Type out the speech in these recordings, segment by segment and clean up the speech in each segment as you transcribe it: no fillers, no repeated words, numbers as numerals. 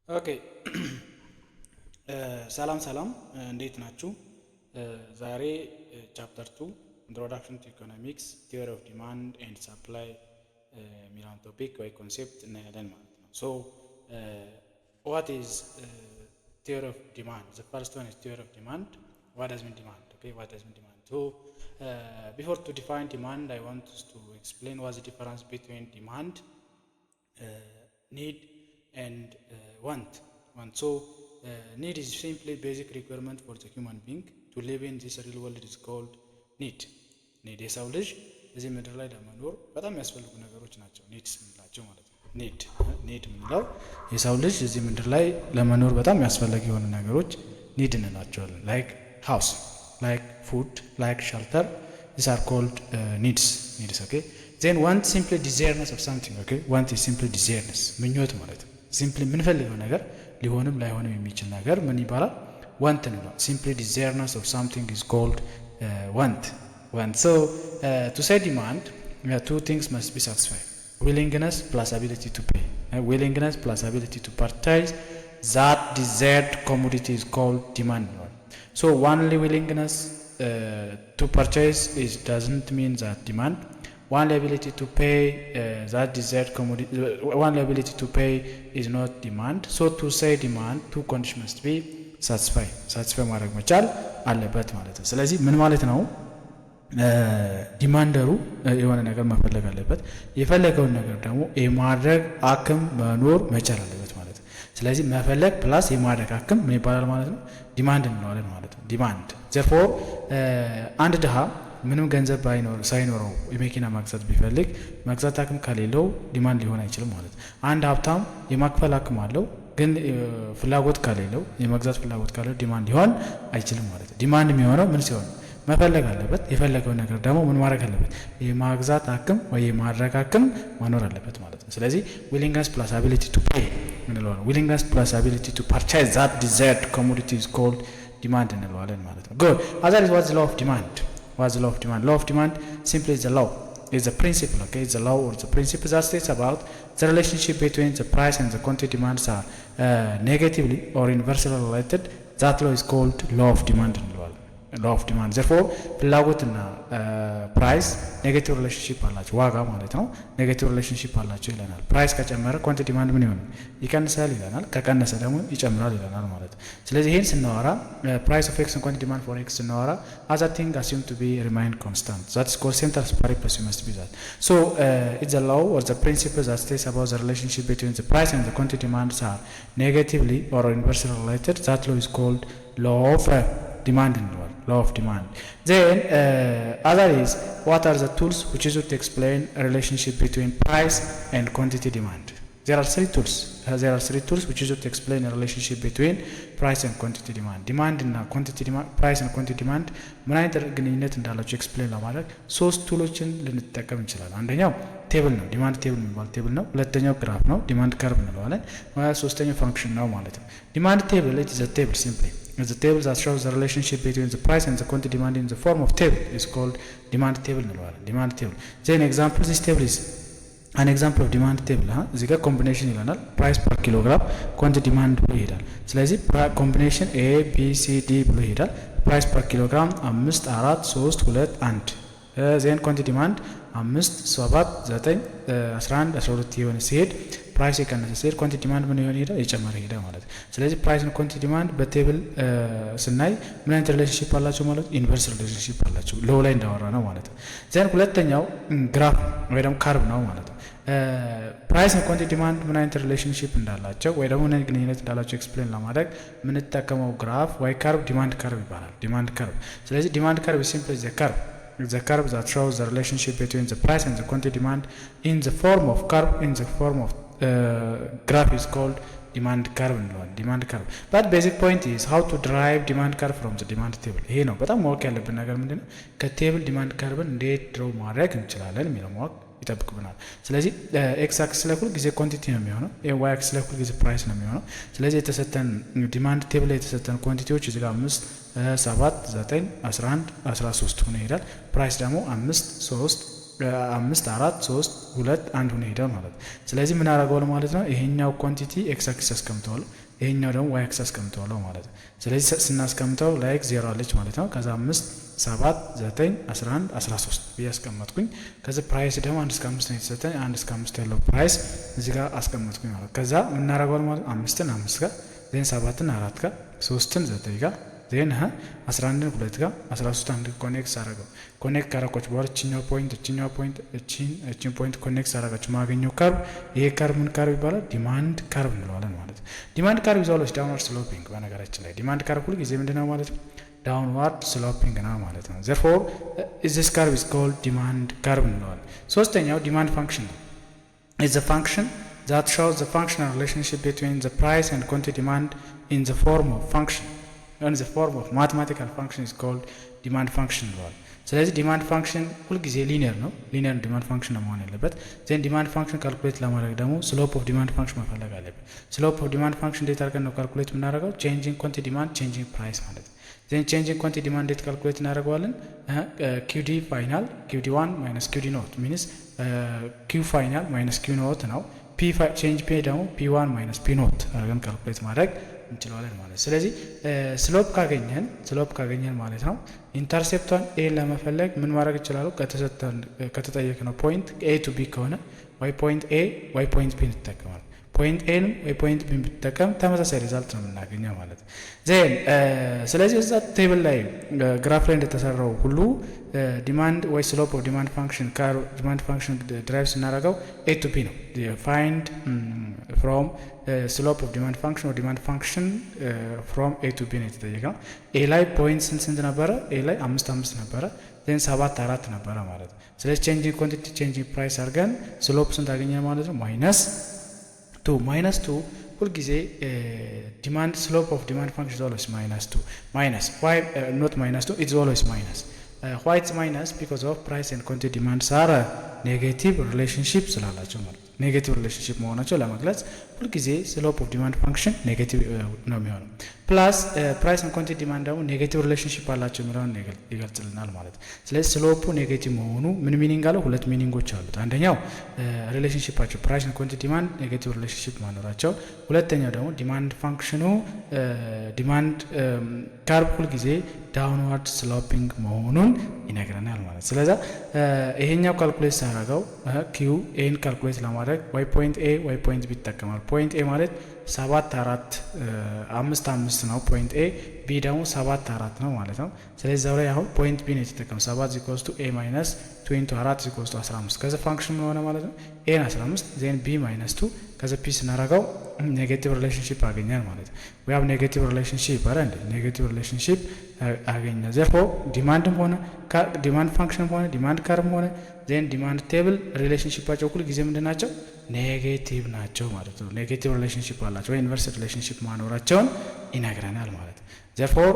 ኦኬ ሰላም ሰላም እንዴት ናችሁ? ዛሬ ቻፕተር 2 ኢንትሮዳክሽን ቱ ኢኮኖሚክስ ቲዮሪ ኦፍ ዲማንድ ኤንድ ሰፕላይ የሚለውን ቶፒክ ወይ ኮንሴፕት እናያለን ማለት ነው። ሶ ዋት ኢዝ ቲዮሪ ኦፍ ዲማንድ? ዘ ፈርስት ዋን ኢዝ ቲዮሪ ኦፍ ዲማንድ። ዋት ዳዝ ሚን ዲማንድ? ኦኬ ዋት ዳዝ ሚን ዲማንድ? ሶ ቢፎር ቱ ዲፋይን ዲማንድ አይ ዋንት ቱ ኤክስፕሌን ዋት ኢዝ ዘ ዲፈረንስ ቢትዊን ዲማንድ need and want. So need is simply basic requirement for the human being to live in this real world is called need. የሰው ልጅ እዚህ ምድር ላይ ለመኖር በጣም የሚያስፈልጉ ነገሮች ናቸው ኒድስ የምንላቸው ማለት ነው። ኒድ የምንለው የሰው ልጅ እዚህ ምድር ላይ ለመኖር በጣም የሚያስፈልግ የሆኑ ነገሮች ኒድ እንላቸዋለን። ላይክ ሃውስ፣ ላይክ ፉድ፣ ላይክ ሸልተር these are called needs. Okay, then want simply desiredness of something. Okay, want is simply desiredness, ምኞት ማለት ነው። ሲምፕሊ የምንፈልገው ነገር ሊሆንም ላይሆንም የሚችል ነገር ምን ይባላል? want ነው። simply desiredness of something is called want. So to say demand, two things must be satisfied: willingness plus ability to pay. Willingness plus ability to purchase that desired commodity is called demand. So only willingness to purchase doesn't mean that demand. One ability to pay that desired commodity, one ability to pay is not demand. So to say demand, two conditions must be satisfied. Satisfy ማድረግ መቻል አለበት ማለት ነው። ስለዚህ ምን ማለት ነው? ዲማንደሩ የሆነ ነገር መፈለግ አለበት። የፈለገውን ነገር ደግሞ የማድረግ አቅም መኖር መቻል አለበት ማለት ነው። ስለዚህ መፈለግ ፕላስ የማድረግ አቅም ምን ይባላል ማለት ነው? ዲማንድ እንለዋለን ማለት ነው። ዲማንድ therefore አንድ ድሃ ምንም ገንዘብ ሳይኖረው የመኪና መግዛት ቢፈልግ መግዛት አቅም ከሌለው ዲማንድ ሊሆን አይችልም ማለት ነው። አንድ ሀብታም የማክፈል አቅም አለው ግን ፍላጎት ከሌለው የመግዛት ፍላጎት ካለው ዲማንድ ሊሆን አይችልም ማለት ነው። ዲማንድ የሚሆነው ምን ሲሆን መፈለግ አለበት። የፈለገው ነገር ደግሞ ምን ማድረግ አለበት? የማግዛት አቅም ወይ የማድረግ አቅም መኖር አለበት ማለት ነው። ስለዚህ willingness plus ability to pay እንለዋለን። willingness plus ability to purchase that desired commodity is called demand እንለዋለን ማለት ነው። good. Other is what's the law of demand? What's the law of demand? Law of demand simply is the law. It's a principle, okay? It's a law or the principle that states about the relationship between the price and the quantity demands are negatively or inversely related. That law is called law of demand. law of demand. Therefore ፍላጎትና ፕራይስ ኔጌቲቭ ሪሌሽንሺፕ አላቸው፣ ዋጋ ማለት ነው። ኔጌቲቭ ሪሌሽንሺፕ አላቸው ይለናል። ፕራይስ ከጨመረ ኳንቲቲ ዲማንድ ምን ይሆናል? ይቀንሳል ይለናል። ከቀነሰ ደግሞ ይጨምራል ይለናል ማለት ነው። ስለዚህ ይሄን ስናወራ ፕራይስ ኦፍ ኤክስ and quantity demand for x ስናወራ other thing assumed to be remain constant. That is called central purpose. You must be that. So it's a law or the principle that states about the relationship between the price and the quantity demands are negatively or inversely related. That law is called law of demand in the world. Law of demand. Then other is what are the tools which is to explain a relationship between price and quantity demand? There are three tools. There are three tools which is to explain a relationship between price and quantity demand. Demand እና quantity demand, price and quantity demand ምን አይነት ግንኙነት እንዳላቸው ኤክስፕሌን ለማድረግ ሶስት ቱሎችን ልንጠቀም እንችላለን። አንደኛው ቴብል ነው፣ ዲማንድ ቴብል የሚባል ቴብል ነው። ሁለተኛው ግራፍ ነው፣ ዲማንድ ከርቭ እንለዋለን። ሶስተኛው ፋንክሽን ነው ማለት ነው። ዲማንድ ቴብል is a table simply. The table that shows the relationship between the price and the quantity demand in the form of table is called demand table እንለዋለን። demand table. Then example, this table is an example of demand table. እዚህ ጋር ኮምቢኔሽን ይለናል። ፕራይስ ፐር ኪሎግራም ኳንቲቲ ዲማንድ ብሎ ይሄዳል። ስለዚህ ኮምቢኔሽን ኤ ቢ ሲ ዲ ብሎ ይሄዳል። ፕራይስ ፐር ኪሎግራም 5 4 3 2 1 ዜን ኳንቲቲ ዲማንድ 5 7 9 11 12 የሆነ ሲሄድ ፕራይስ የቀነሰ ሲሄድ ኳንቲቲ ዲማንድ ምን ይሆን ይሄዳል? የጨመረ ይሄዳል ማለት ነው። ስለዚህ ፕራይስ እና ኳንቲቲ ዲማንድ በቴብል ስናይ ምን አይነት ሪሌሽንሺፕ አላቸው ማለት ነው? ኢንቨርስ ሪሌሽንሺፕ አላቸው፣ ሎው ላይ እንዳወራ ነው ማለት ነው። ዘን ሁለተኛው ግራፍ ወይ ደግሞ ካርቭ ነው ማለት ነው። ፕራይስ እና ኳንቲቲ ዲማንድ ምን አይነት ሪሌሽንሺፕ እንዳላቸው ወይ ደግሞ ምን ግንኙነት እንዳላቸው ኤክስፕሌን ለማድረግ የምንጠቀመው ግራፍ ወይ ካርቭ ዲማንድ ካርቭ ይባላል። ዲማንድ ካርቭ። ስለዚህ ዲማንድ ካርቭ ሲምፕሊ ዘ ካርቭ. The curve that shows the relationship between the price and the quantity demand in the form of curve, in the form of graph is called demand curve. Demand curve. But basic point is how to derive demand curve from the demand table. ይሄ ነው በጣም ማወቅ ያለብን ነገር ምንድነው? ከቴብል ዲማንድ ካርቭን እንዴት ድሮው ማድረግ እንችላለን የሚለው ማወቅ ይጠብቅብናል። ስለዚህ ኤክስ አክስ ላይ ሁል ጊዜ ኳንቲቲ ነው የሚሆነው፣ ዋይ አክስ ላይ ሁል ጊዜ ፕራይስ ነው የሚሆነው። ስለዚህ የተሰጠን ዲማንድ ቴብል ላይ የተሰጠን ኳንቲቲዎች እዚህ ጋር 5 7 9 11 13 ሆነ ይሄዳል። ፕራይስ ደግሞ 5 3 5 4 3 2 1 ሆነ ሄደ ማለት ነው። ስለዚህ ምን አደርገዋለሁ ማለት ነው? ይሄኛው ኳንቲቲ ኤክስ አክሲስ አስቀምጠዋለሁ፣ ይሄኛው ደግሞ ዋይ አክሲስ አስቀምጠዋለሁ ማለት ነው። ስለዚህ ስናስቀምጠው ላይክ 0 አለች ማለት ነው። ከዛ 5 7 9 11 13 ብዬ አስቀመጥኩኝ። ከዚህ ፕራይስ ደግሞ 1 እስከ 5 ነው የተሰጠኝ። 1 እስከ 5 ያለው ፕራይስ እዚህ ጋር አስቀመጥኩኝ ማለት። ከዛ ምን እናደርገዋለን ማለት 5ን 5 ጋር ዜን 7ን 4 ጋር 3ን 9 ጋር ዜን 11ን 2 ጋር 13 አንድ ኮኔክት አደረገው። ኮኔክት ካረቆች በኋላ እቺኛው ፖይንት እቺን ፖይንት ኮኔክት አደረጋችሁ ማገኘው ካርቭ፣ ይሄ ካርቭ ምን ካርቭ ይባላል? ዲማንድ ካርቭ እንለዋለን ማለት ነው። ዲማንድ ካርቭ ኢዝ ኦልዌይስ ዳውንዋርድ ስሎፒንግ። በነገራችን ላይ ዲማንድ ካርቭ ሁሉ ጊዜ ምንድነው ማለት ነው? ዳውንዋርድ ስሎፒንግ ነው ማለት ነው። therefore this curve is called demand curve እንለዋለን። ሶስተኛው ዲማንድ ፋንክሽን ነው። it's a function that shows the functional relationship between the price and quantity demand in the form of function. in the form of mathematical function is called demand function እንለዋለን። ስለዚህ ዲማንድ ፋንክሽን ሁልጊዜ ሊኒየር ነው። ሊኒየር ዲማንድ ፋንክሽን ነው መሆን ያለበት። ዜን ዲማንድ ፋንክሽን ካልኩሌት ለማድረግ ደግሞ ስሎፕ ኦፍ ዲማንድ ፋንክሽን መፈለግ አለብን። ስሎፕ ኦፍ ዲማንድ ፋንክሽን እንዴት አድርገን ነው ካልኩሌት የምናደርገው? ቼንጂንግ ኳንቲቲ ዲማንድ ቼንጂንግ ፕራይስ ማለት ነው። ዜን ቼንጂንግ ኳንቲቲ ዲማንድ እንዴት ካልኩሌት እናደርገዋለን? ኪውዲ ፋይናል ኪውዲ 1 ማይነስ ኪውዲ ኖት ሚንስ ኪው ፋይናል ማይነስ ኪው ኖት ነው። ቼንጅ ፔ ደግሞ ፒ1 ማይነስ ፒ ኖት አድርገን ካልኩሌት ማድረግ እንችላለን ማለት። ስለዚህ ስሎፕ ካገኘን ማለት ነው ኢንተርሴፕቷን ኤ ለመፈለግ ምን ማድረግ ይችላሉ? ከተጠየቅነው ፖይንት ኤ ቱ ቢ ከሆነ ዋይ ፖይንት ኤ ዋይ ፖይንት ቢ እንጠቀማለን። ፖይንት ኤን ወይ ፖይንት ቢ ብንጠቀም ተመሳሳይ ሪዛልት ነው የምናገኘው ማለት ነው። ዜን ስለዚህ እዛ ቴብል ላይ ግራፍ ላይ እንደተሰራው ሁሉ ዲማንድ ወይ ስሎፕ ኦፍ ዲማንድ ፋንክሽን ዲማንድ ፋንክሽን ድራይቭ ስናደርገው ኤ ቱ ቢ ነው። ፋይንድ ፍሮም ስሎፕ ኦፍ ዲማንድ ፋንክሽን ኦር ዲማንድ ፋንክሽን ፍሮም ኤ ቱ ቢ ነው የተጠየቀው። ኤ ላይ ፖይንት ስንት ነበረ? ኤ ላይ 5 ነበረ። ዜን 7 4 ነበረ ማለት ነው። ስለዚህ ቼንጂንግ ኳንቲቲ ቼንጂንግ ፕራይስ አድርገን ስሎፕ ስንት አገኘን ማለት ነው? ማይነስ 2 ሁልጊዜ ዲማንድ ስሎፕ ኦፍ ዲማንድ ፋንክሽን ኦልዌይስ ማይነስ ዋይ ኖት ማይነስ 2 ኢትስ ኦልዌይስ ማይነስ ዋይ ኢትስ ማይነስ ቢኮዝ ኦፍ ፕራይስ ኤንድ ኳንቲቲ ዲማንድስ አር ኔጌቲቭ ሪሌሽንሺፕ ስላላቸው ማለት ነው። ኔጌቲቭ ሪሌሽንሺፕ መሆናቸው ለመግለጽ ሁልጊዜ ስሎፕ ኦፍ ዲማንድ ፋንክሽን ኔጌቲቭ ነው የሚሆነው። ፕላስ ፕራይስ ኤንድ ኳንቲቲ ዲማንድ ደግሞ ኔጌቲቭ ሪሌሽንሺፕ አላቸው የሚለውን ይገልጽልናል ማለት ነው። ስለዚህ ስሎፑ ኔጌቲቭ መሆኑ ምን ሚኒንግ አለው? ሁለት ሚኒንጎች አሉት። አንደኛው ሪሌሽንሺፓቸው ፕራይስ ኤንድ ኳንቲቲ ዲማንድ ኔጌቲቭ ሪሌሽንሺፕ ማኖራቸው፣ ሁለተኛው ደግሞ ዲማንድ ፋንክሽኑ ዲማንድ ካርቭ ሁልጊዜ ዳውንዋርድ ስሎፒንግ መሆኑን ይነግረናል ማለት ነው። ስለዚህ ይሄኛው ካልኩሌት ሳደርገው ኪው ኤን ካልኩሌት ለማድረግ ዋይ ፖይንት ኤ ዋይ ፖይንት ቢ ይጠቀማል። ፖይንት ኤ ማለት 7 4 5 5 ነው ፖይንት ኤ፣ ቢ ደግሞ 7 4 ነው ማለት ነው። ስለዚህ ዛው ላይ አሁን ፖይንት ቢ ነው የተጠቀመው 7 ኢኳልስ ቱ ኤ ማይነስ 2 4 ኢኳልስ ቱ 15። ከዛ ፋንክሽን ምን ሆነ ማለት ነው? ኤ 15 ዜን ቢ ማይነስ 2 ከዛ ፒ ስናደርገው ኔጌቲቭ ሪሌሽንሺፕ አገኛል ማለት ነው። we have ኔጌቲቭ ሪሌሽንሺፕ አይደል? ኔጌቲቭ ሪሌሽንሺፕ አገኘ። therefore ዲማንድም ሆነ ዲማንድ ፋንክሽንም ሆነ ዲማንድ ካርቭም ሆነ ዜን ዲማንድ ቴብል ሪሌሽንሺፓቸው ሁሉ ጊዜ ምንድን ናቸው? ኔጌቲቭ ናቸው ማለት ነው። ኔጌቲቭ ሪሌሽንሺፕ አላቸው ወይ ኢንቨርስ ሪሌሽንሺፕ ማኖራቸውን ይነግረናል ማለት ነው። therefore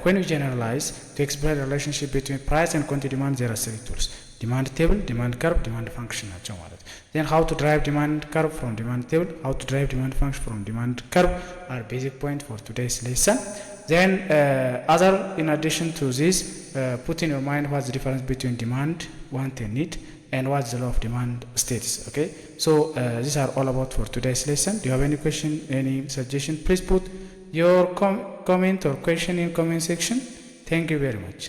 when we generalize to explain the relationship between price and quantity demand there are 3 tools: demand table, demand curve, demand function ናቸው ማለት ነው። then how to derive demand curve from demand table, how to derive demand function from demand curve are basic point for today's lesson. Then other in addition to this put in your mind what's the difference between demand, want and need, and what's the law of demand states. Okay, so these are all about for today's lesson. Do you have any question, any suggestion? Please put your comment or question in comment section. Thank you very much.